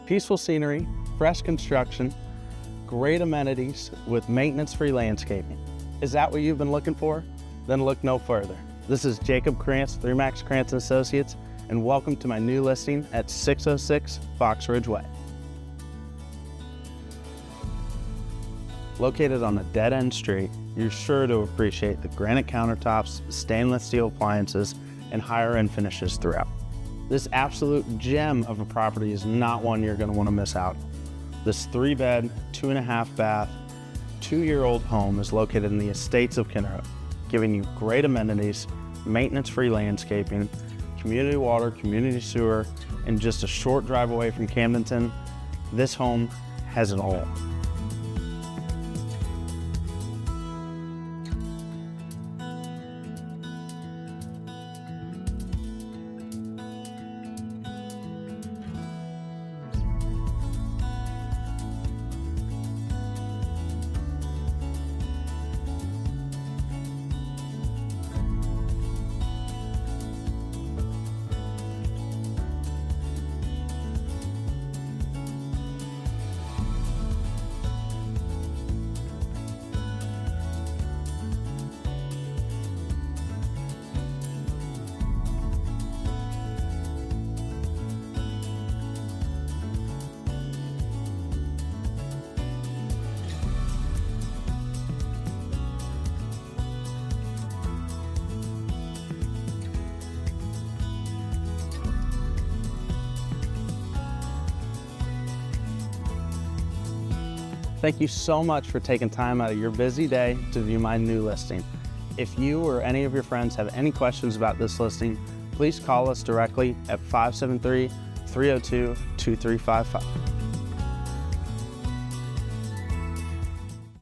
Peaceful scenery, fresh construction, great amenities with maintenance-free landscaping. Is that what you've been looking for? Then look no further. This is Jacob Krantz, REMAX Krantz & Associates, and welcome to my new listing at 606 Fox Ridge Way. Located on a dead-end street, you're sure to appreciate the granite countertops, stainless steel appliances, and higher-end finishes throughout. This absolute gem of a property is not one you're going to want to miss out on. This 3-bed, 2.5-bath, 2-year-old home is located in the estates of Kennewood, giving you great amenities, maintenance-free landscaping, community water, community sewer, and just a short drive away from Camdenton. This home has it all. Thank you so much for taking time out of your busy day to view my new listing. If you or any of your friends have any questions about this listing, please call us directly at 573-302-2355.